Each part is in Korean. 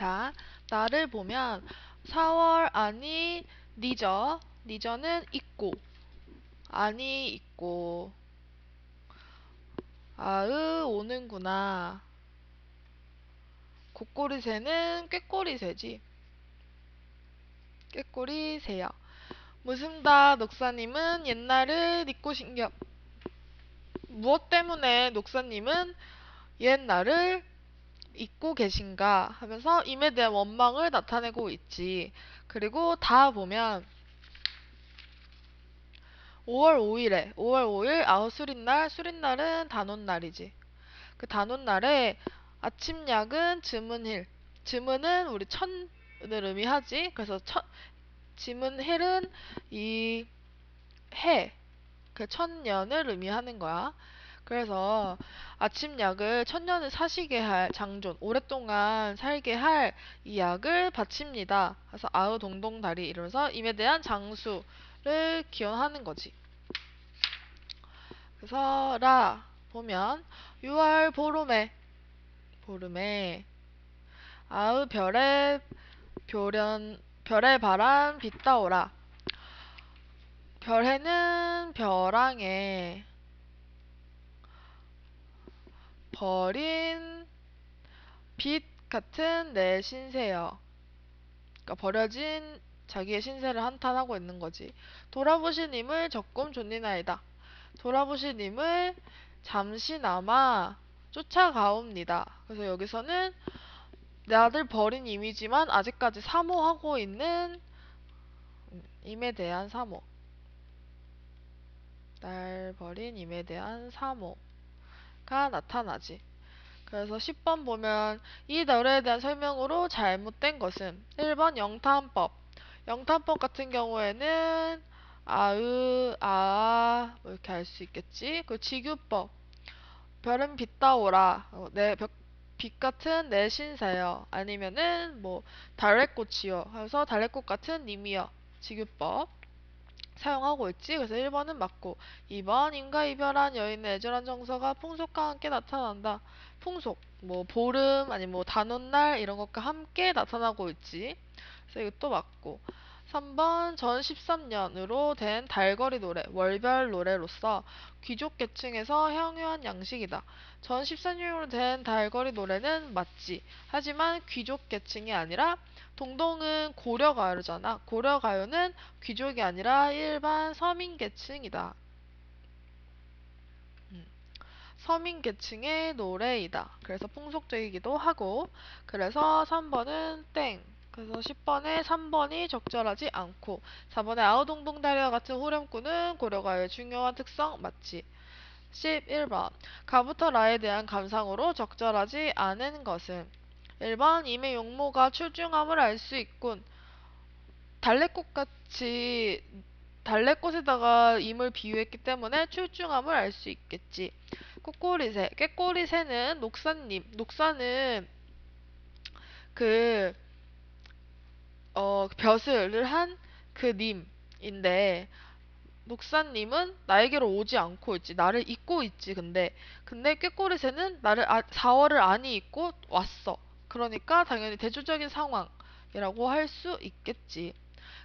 자, 나를 보면 4월 아니 늦어. 늦어는 있고, 아니 있고, 아으 오는구나. 곶꼬리새는 꾀꼬리새지. 꾀꼬리새야. 무슨다 녹사님은 옛날을 잊고 신경. 무엇 때문에 녹사님은 옛날을 잊고 계신가 하면서 임에 대한 원망을 나타내고 있지. 그리고 다 보면 5월 5일에 5월 5일 아우수린날, 수린날은 단오날이지. 그 단오날에 아침 약은 즈문힐. 즈문은 우리 천을 의미하지. 그래서 지문힐은 이 해, 그 천년을 의미하는 거야. 그래서 아침 약을 천년을 사시게 할 장존, 오랫동안 살게 할 이 약을 바칩니다. 그래서 아우 동동다리 이러면서 임에 대한 장수를 기원하는 거지. 그래서 라 보면 6월 보름에 아우 별의 바람 빛다오라. 별해는 벼랑에 버린 빛 같은 내 신세여. 그러니까 버려진 자기의 신세를 한탄하고 있는 거지. 돌아보시님을 적금 존니나이다. 돌아보시님을 잠시나마 쫓아가옵니다. 그래서 여기서는 나를 버린 임이지만 아직까지 사모하고 있는 임에 대한 사모. 날 버린 임에 대한 사모가 나타나지. 그래서 10번 보면 이 노래에 대한 설명으로 잘못된 것은 1번 영탄법. 영탄법 같은 경우에는 뭐 이렇게 할 수 있겠지. 그 지규법. 별은 빛다오라. 빛 같은 내 신세여. 아니면은 뭐 달래꽃이여. 그래서 달래꽃 같은 님이여. 지규법. 사용하고 있지. 그래서 1번은 맞고 2번 임과 이별한 여인의 애절한 정서가 풍속과 함께 나타난다. 풍속 뭐 보름 아니 뭐 단오날 이런 것과 함께 나타나고 있지. 그래서 이것도 맞고 3번 전 13년으로 된 달거리 노래 월별 노래로서 귀족 계층에서 향유한 양식이다. 전 14년으로 된 달거리 노래는 맞지. 하지만 귀족 계층이 아니라 동동은 고려가요잖아. 고려가요는 귀족이 아니라 일반 서민계층이다. 서민계층의 노래이다. 그래서 풍속적이기도 하고. 그래서 3번은 땡. 그래서 10번에 3번이 적절하지 않고 4번에 아우동동다리와 같은 후렴구는 고려가요의 중요한 특성 맞지. 11번 가부터 라에 대한 감상으로 적절하지 않은 것은 1번 임의 용모가 출중함을 알 수 있군. 달래꽃같이 달래꽃에다가 임을 비유했기 때문에 출중함을 알 수 있겠지. 꾀꼬리새는 녹사님. 녹사는 그 벼슬을 한 그 님인데 녹사님은 나에게로 오지 않고 있지. 나를 잊고 있지. 근데 꾀꼬리새는 나를 4월을 아니 잊고 왔어. 그러니까 당연히 대조적인 상황이라고 할 수 있겠지.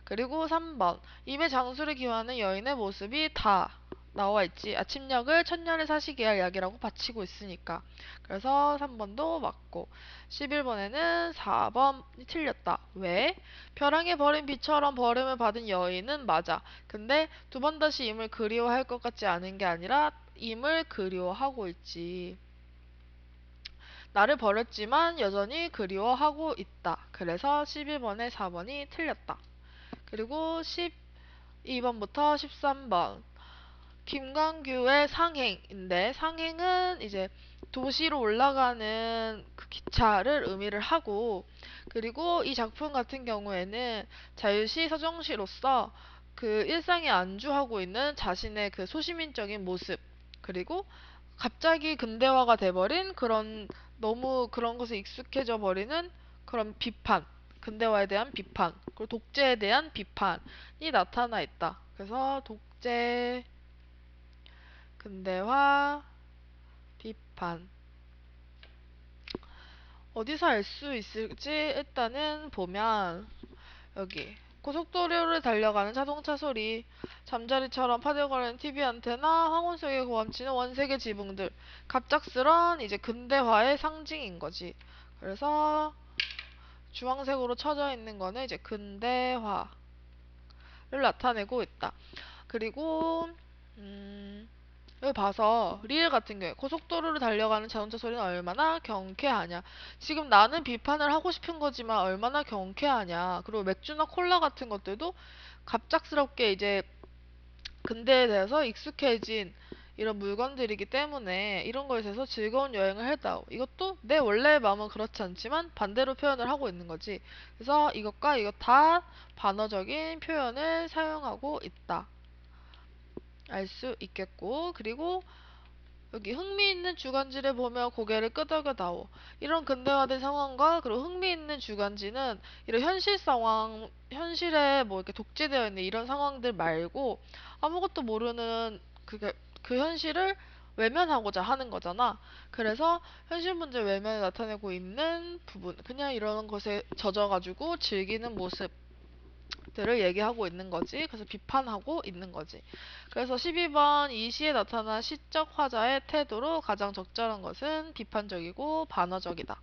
그리고 3번 임의 장수를 기원하는 여인의 모습이 다 나와 있지. 아침약을 천년을 사시게 할 약이라고 바치고 있으니까. 그래서 3번도 맞고 11번에는 4번이 틀렸다. 왜? 벼랑에 버린 비처럼 버림을 받은 여인은 맞아. 근데 두 번 다시 임을 그리워할 것 같지 않은 게 아니라 임을 그리워하고 있지. 나를 버렸지만 여전히 그리워하고 있다. 그래서 11번에 4번이 틀렸다. 그리고 12번부터 13번. 김광규의 상행인데 상행은 이제 도시로 올라가는 그 기차를 의미를 하고 그리고 이 작품 같은 경우에는 자유시 서정시로서 그 일상에 안주하고 있는 자신의 그 소시민적인 모습 그리고 갑자기 근대화가 돼버린 그런 너무 그런 것에 익숙해져 버리는 그런 비판 근대화에 대한 비판 그리고 독재에 대한 비판이 나타나 있다. 그래서 독재 근대화 비판 어디서 알 수 있을지 일단은 보면 여기 고속도로를 달려가는 자동차 소리, 잠자리처럼 파들거리는 TV 안테나, 황혼 속에 고함치는 원색의 지붕들, 갑작스런 이제 근대화의 상징인 거지. 그래서 주황색으로 쳐져 있는 거는 이제 근대화를 나타내고 있다. 그리고 여기 봐서 리을 같은 경우에 고속도로를 달려가는 자동차 소리는 얼마나 경쾌하냐. 지금 나는 비판을 하고 싶은 거지만 얼마나 경쾌하냐. 그리고 맥주나 콜라 같은 것들도 갑작스럽게 이제 근대에 대해서 익숙해진 이런 물건들이기 때문에 이런 거에 대해서 즐거운 여행을 했다. 이것도 내 원래의 마음은 그렇지 않지만 반대로 표현을 하고 있는 거지. 그래서 이것과 이것 다 반어적인 표현을 사용하고 있다. 알 수 있겠고, 그리고 여기 흥미있는 주간지를 보며 고개를 끄덕여다오. 이런 근대화된 상황과 그리고 흥미있는 주간지는 이런 현실 상황, 현실에 뭐 이렇게 독재되어 있는 이런 상황들 말고 아무것도 모르는 그 현실을 외면하고자 하는 거잖아. 그래서 현실 문제 외면을 나타내고 있는 부분, 그냥 이런 것에 젖어가지고 즐기는 모습. 들을 얘기하고 있는 거지. 그래서 비판하고 있는 거지. 그래서 12번 이 시에 나타난 시적 화자의 태도로 가장 적절한 것은 비판적이고 반어적이다.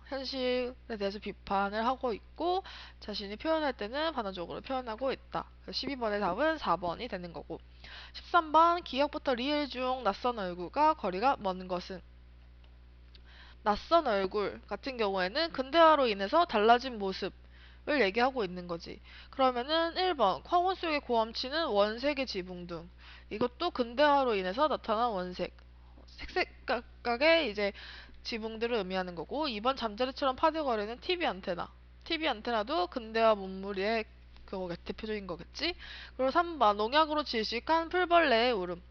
현실에 대해서 비판을 하고 있고 자신이 표현할 때는 반어적으로 표현하고 있다. 12번의 답은 4번이 되는 거고 13번 기억부터 리을 중 낯선 얼굴과 거리가 먼 것은 낯선 얼굴 같은 경우에는 근대화로 인해서 달라진 모습을 얘기하고 있는 거지. 그러면은 1번 황혼 속의 고함치는 원색의 지붕 등 이것도 근대화로 인해서 나타난 원색 색색각각의 이제 지붕들을 의미하는 거고 2번 잠자리처럼 파들거리는 TV 안테나 TV 안테나도 근대화 문물의 그거 대표적인 거겠지. 그리고 3번 농약으로 질식한 풀벌레의 울음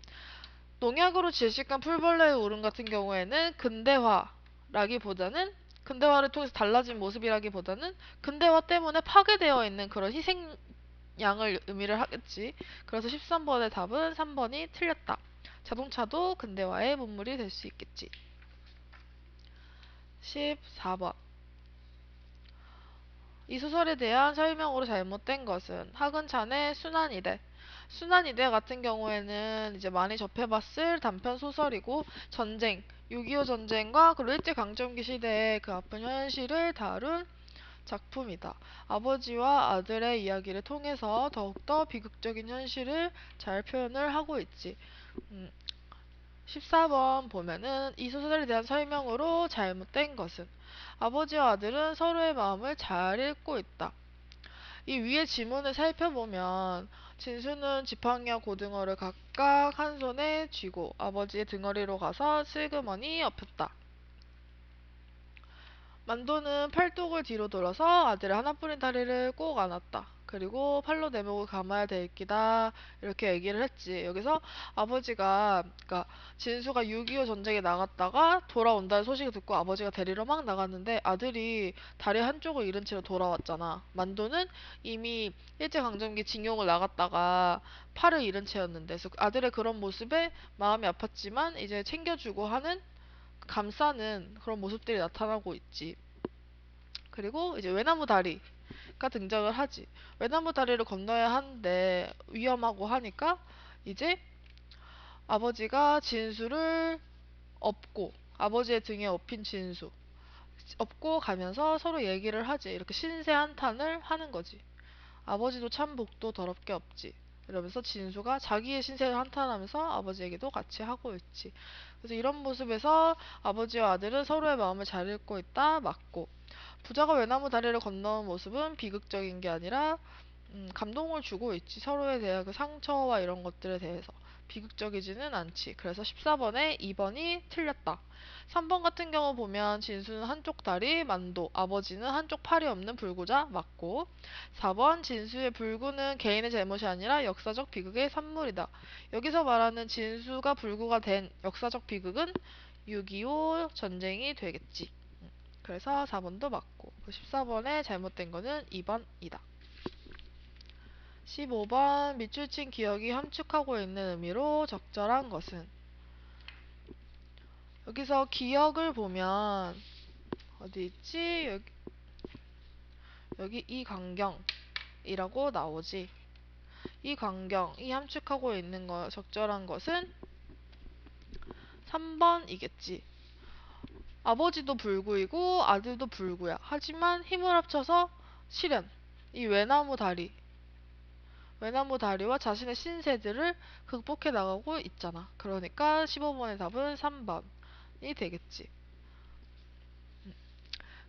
농약으로 질식한 풀벌레의 울음 같은 경우에는 근대화라기보다는 근대화를 통해서 달라진 모습이라기보다는 근대화 때문에 파괴되어 있는 그런 희생양을 의미를 하겠지. 그래서 13번의 답은 3번이 틀렸다. 자동차도 근대화의 문물이 될 수 있겠지. 14번 이 소설에 대한 설명으로 잘못된 것은 하근찬의 순환이대. 순환이대 같은 경우에는 이제 많이 접해봤을 단편 소설이고 전쟁, 6.25 전쟁과 그리고 일제강점기 시대의 그 아픈 현실을 다룬 작품이다. 아버지와 아들의 이야기를 통해서 더욱더 비극적인 현실을 잘 표현을 하고 있지. 음, 14번 보면은 이 소설에 대한 설명으로 잘못된 것은 아버지와 아들은 서로의 마음을 잘 읽고 있다. 이 위의 지문을 살펴보면 진수는 지팡이와 고등어를 각각 한 손에 쥐고 아버지의 등허리로 가서 슬그머니 엎였다. 만도는 팔뚝을 뒤로 돌아서 아들의 하나뿐인 다리를 꼭 안았다. 그리고 팔로 내 목을 감아야 될 기다. 이렇게 얘기를 했지. 여기서 아버지가, 그러니까 진수가 6.25 전쟁에 나갔다가 돌아온다는 소식을 듣고 아버지가 데리러 막 나갔는데 아들이 다리 한쪽을 잃은 채로 돌아왔잖아. 만도는 이미 일제강점기 징용을 나갔다가 팔을 잃은 채였는데, 그래서 아들의 그런 모습에 마음이 아팠지만 이제 챙겨주고 하는 감싸는 그런 모습들이 나타나고 있지. 그리고 이제 외나무 다리가 등장을 하지. 외나무 다리를 건너야 하는데 위험하고 하니까 이제 아버지가 진수를 업고 아버지의 등에 업힌 진수 업고 가면서 서로 얘기를 하지. 이렇게 신세 한탄을 하는 거지. 아버지도 참 복도 더럽게 없지. 이러면서 진수가 자기의 신세를 한탄하면서 아버지 얘기도 같이 하고 있지. 그래서 이런 모습에서 아버지와 아들은 서로의 마음을 잘 읽고 있다 맞고 부자가 외나무 다리를 건너는 모습은 비극적인 게 아니라 감동을 주고 있지. 서로에 대한 그 상처와 이런 것들에 대해서 비극적이지는 않지. 그래서 14번에 2번이 틀렸다. 3번 같은 경우 보면 진수는 한쪽 다리, 만도, 아버지는 한쪽 팔이 없는 불구자 맞고 4번 진수의 불구는 개인의 잘못이 아니라 역사적 비극의 산물이다. 여기서 말하는 진수가 불구가 된 역사적 비극은 6.25 전쟁이 되겠지. 그래서 4번도 맞고 14번에 잘못된 거는 2번이다. 15번 밑줄 친 기억이 함축하고 있는 의미로 적절한 것은 여기서 기억을 보면 어디 있지? 여기 이광경이라고 나오지. 이 함축하고 있는 거 적절한 것은 3번이겠지. 아버지도 불구이고 아들도 불구야. 하지만 힘을 합쳐서 실현. 이 외나무 다리와 자신의 신세들을 극복해 나가고 있잖아. 그러니까 15번의 답은 3번이 되겠지.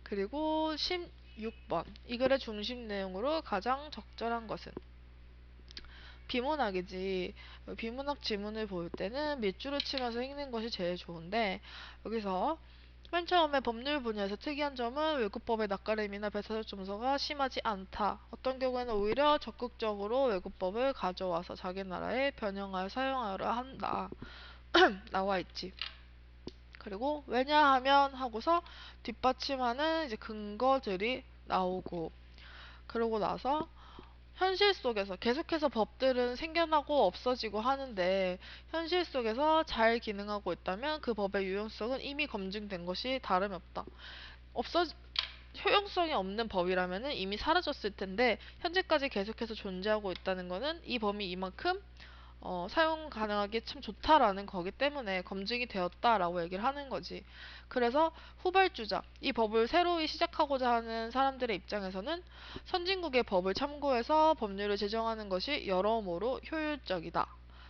그리고 16번. 이 글의 중심 내용으로 가장 적절한 것은 비문학이지. 비문학 지문을 볼 때는 밑줄을 치면서 읽는 것이 제일 좋은데, 여기서 맨 처음에 법률 분야에서 특이한 점은 외국법의 낯가림이나 배타적 점수가 심하지 않다. 어떤 경우에는 오히려 적극적으로 외국법을 가져와서 자기 나라에 변형하여 사용하여라 한다. 나와 있지. 그리고 왜냐하면 하고서 뒷받침하는 이제 근거들이 나오고, 그러고 나서 현실 속에서 계속해서 법들은 생겨나고 없어지고 하는데 현실 속에서 잘 기능하고 있다면 그 법의 유용성은 이미 검증된 것이 다름이 없다. 없어 효용성이 없는 법이라면 이미 사라졌을 텐데 현재까지 계속해서 존재하고 있다는 것은 이 법이 이만큼 사용 가능하기 참 좋다라는 거기 때문에 검증이 되었다라고 얘기를 하는 거지. 그래서 후발주자, 이 법을 새로이 시작하고자 하는 사람들의 입장에서는 선진국의 법을 참고해서 법률을 제정하는 것이 여러모로 효율적이다.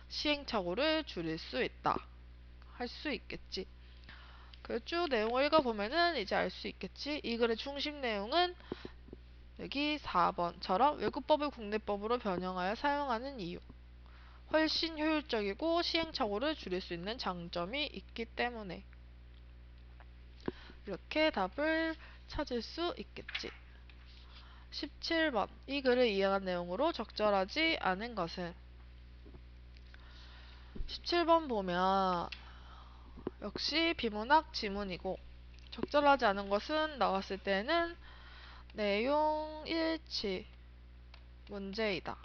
시행착오를 줄일 수 있다. 할 수 있겠지. 그 쭉 내용을 읽어보면은 이제 알 수 있겠지. 이 글의 중심 내용은 여기 4번처럼 외국법을 국내법으로 변형하여 사용하는 이유. 훨씬 효율적이고 시행착오를 줄일 수 있는 장점이 있기 때문에 이렇게 답을 찾을 수 있겠지. 17번. 이 글을 이해한 내용으로 적절하지 않은 것은 17번 보면 역시 비문학 지문이고 적절하지 않은 것은 나왔을 때는 내용 일치 문제이다.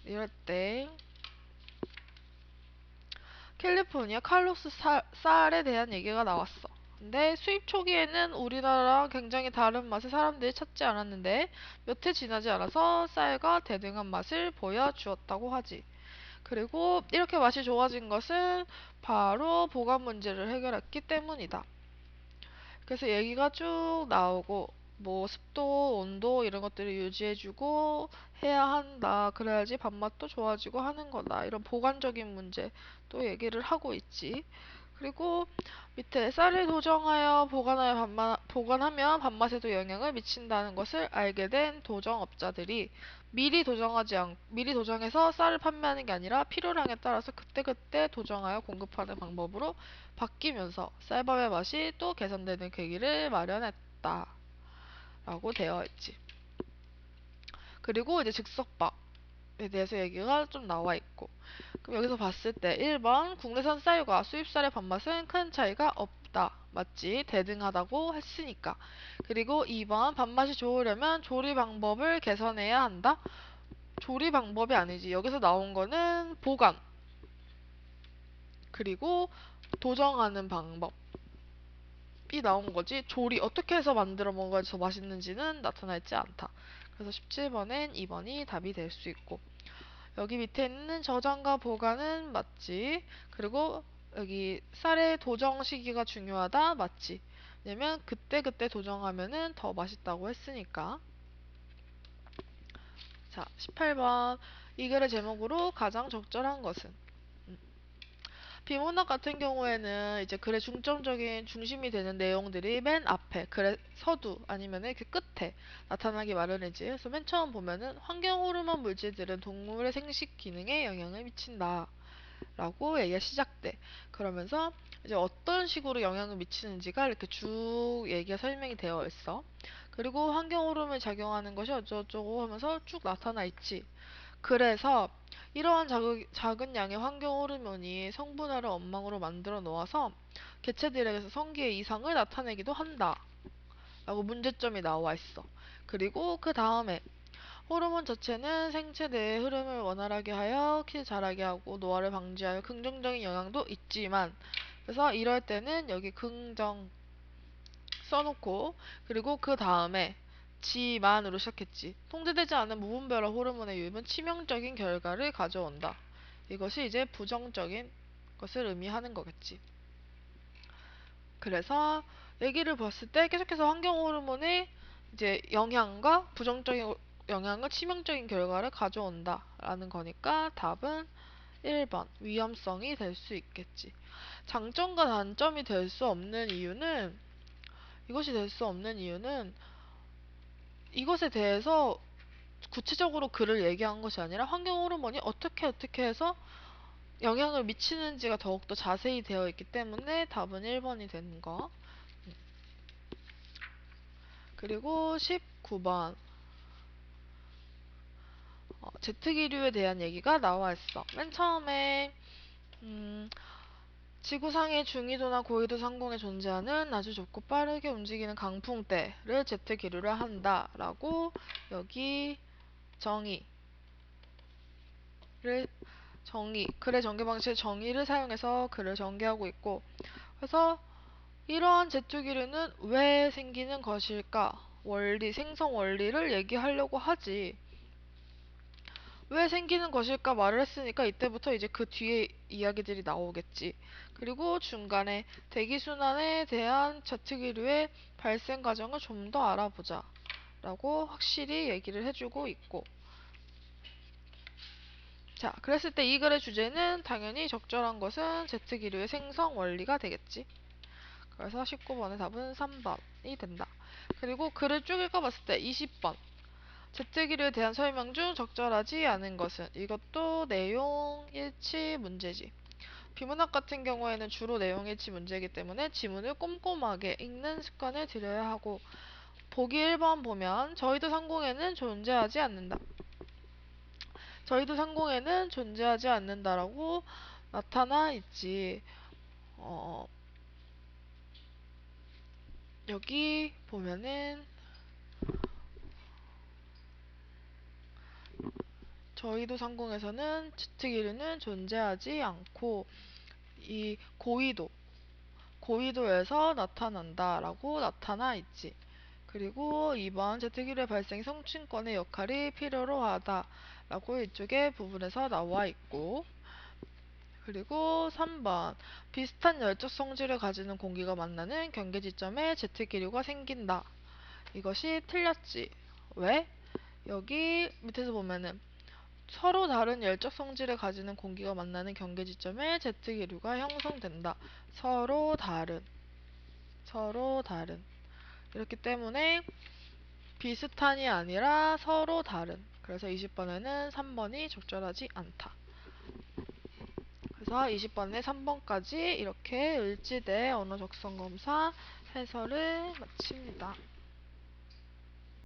이럴 때 캘리포니아 칼로스 쌀에 대한 얘기가 나왔어. 근데 수입 초기에는 우리나라랑 굉장히 다른 맛을 사람들이 찾지 않았는데 몇 해 지나지 않아서 쌀과 대등한 맛을 보여주었다고 하지. 그리고 이렇게 맛이 좋아진 것은 바로 보관 문제를 해결했기 때문이다. 그래서 얘기가 쭉 나오고 뭐 습도, 온도 이런 것들을 유지해주고 해야 한다. 그래야지 밥맛도 좋아지고 하는 거다. 이런 보관적인 문제 또 얘기를 하고 있지. 그리고 밑에 쌀을 도정하여 보관하면 밥맛에도 영향을 미친다는 것을 알게 된 도정업자들이 미리 도정해서 쌀을 판매하는 게 아니라 필요량에 따라서 그때그때 도정하여 공급하는 방법으로 바뀌면서 쌀밥의 맛이 또 개선되는 계기를 마련했다. 라고 되어 있지. 그리고 이제 즉석밥에 대해서 얘기가 좀 나와 있고. 그럼 여기서 봤을 때 1번 국내산 쌀과 수입쌀의 밥맛은 큰 차이가 없다. 맞지? 대등하다고 했으니까. 그리고 2번 밥맛이 좋으려면 조리 방법을 개선해야 한다. 조리 방법이 아니지. 여기서 나온 거는 보관. 그리고 도정하는 방법이 나온 거지. 조리 어떻게 해서 만들어 먹어야 더 맛있는지는 나타나 있지 않다. 그래서 17번엔 2번이 답이 될 수 있고. 여기 밑에 있는 저장과 보관은 맞지. 그리고 여기 쌀의 도정 시기가 중요하다. 맞지. 왜냐면 그때그때 도정하면은 더 맛있다고 했으니까. 자, 18번. 이 글의 제목으로 가장 적절한 것은? 비문학 같은 경우에는 이제 글의 중점적인 중심이 되는 내용들이 맨 앞에 글의 서두 아니면은 그 끝에 나타나기 마련이지. 그래서 맨 처음 보면은 환경 호르몬 물질들은 동물의 생식 기능에 영향을 미친다. 라고 얘기가 시작돼. 그러면서 이제 어떤 식으로 영향을 미치는지가 이렇게 쭉 얘기가 설명이 되어 있어. 그리고 환경 호르몬이 작용하는 것이 어쩌고저쩌고 하면서 쭉 나타나 있지. 그래서 이러한 작은 양의 환경 호르몬이 성분화를 엉망으로 만들어 놓아서 개체들에게서 성기의 이상을 나타내기도 한다. 라고 문제점이 나와 있어. 그리고 그 다음에 호르몬 자체는 생체 내의 흐름을 원활하게 하여 키 자라게 하고 노화를 방지하여 긍정적인 영향도 있지만 그래서 이럴 때는 여기 긍정 써놓고, 그리고 그 다음에 지만으로 시작했지. 통제되지 않은 무분별한 호르몬의 유입은 치명적인 결과를 가져온다. 이것이 이제 부정적인 것을 의미하는 거겠지. 그래서 얘기를 봤을 때 계속해서 환경 호르몬의 이제 영향과 부정적인 영향을 치명적인 결과를 가져온다 라는 거니까 답은 1번 위험성이 될 수 있겠지. 장점과 단점이 될 수 없는 이유는 이것이 될 수 없는 이유는 이것에 대해서 구체적으로 글을 얘기한 것이 아니라 환경 호르몬이 어떻게 해서 영향을 미치는지가 더욱더 자세히 되어 있기 때문에 답은 1번이 되는 거. 그리고 19번 제트기류에 대한 얘기가 나와 있어. 맨 처음에 지구상의 중위도나 고위도 상공에 존재하는 아주 좁고 빠르게 움직이는 강풍대를 제트기류라 한다 라고 여기 정의를 글의 전개 방식의 정의를 사용해서 글을 전개하고 있고, 그래서 이러한 제트기류는 왜 생기는 것일까? 원리, 생성 원리를 얘기하려고 하지. 왜 생기는 것일까 말을 했으니까 이때부터 이제 그 뒤에 이야기들이 나오겠지. 그리고 중간에 대기순환에 대한 제트기류의 발생 과정을 좀 더 알아보자 라고 확실히 얘기를 해주고 있고, 자, 그랬을 때 이 글의 주제는 당연히 적절한 것은 제트기류의 생성 원리가 되겠지. 그래서 19번의 답은 3번이 된다. 그리고 글을 쭉 읽어봤을 때 20번 제트기류에 대한 설명 중 적절하지 않은 것은, 이것도 내용 일치 문제지. 비문학 같은 경우에는 주로 내용 일치 문제이기 때문에 지문을 꼼꼼하게 읽는 습관을 들여야 하고, 보기 1번 보면 저희도 상공에는 존재하지 않는다. 저희도 상공에는 존재하지 않는다라고 나타나 있지. 여기 보면은 저희도 상공에서는 제트기류는 존재하지 않고 이 고위도에서 나타난다라고 나타나 있지. 그리고 2번 제트기류의 발생 성층권의 역할이 필요로 하다라고 이쪽에 부분에서 나와 있고, 그리고 3번 비슷한 열적 성질을 가지는 공기가 만나는 경계 지점에 제트기류가 생긴다. 이것이 틀렸지. 왜? 여기 밑에서 보면은 서로 다른 열적 성질을 가지는 공기가 만나는 경계 지점에 제트기류가 형성된다. 서로 다른. 이렇기 때문에 비슷한이 아니라 서로 다른. 그래서 20번에는 3번이 적절하지 않다. 그래서 20번에 3번까지 이렇게 을지대 언어 적성 검사 해설을 마칩니다.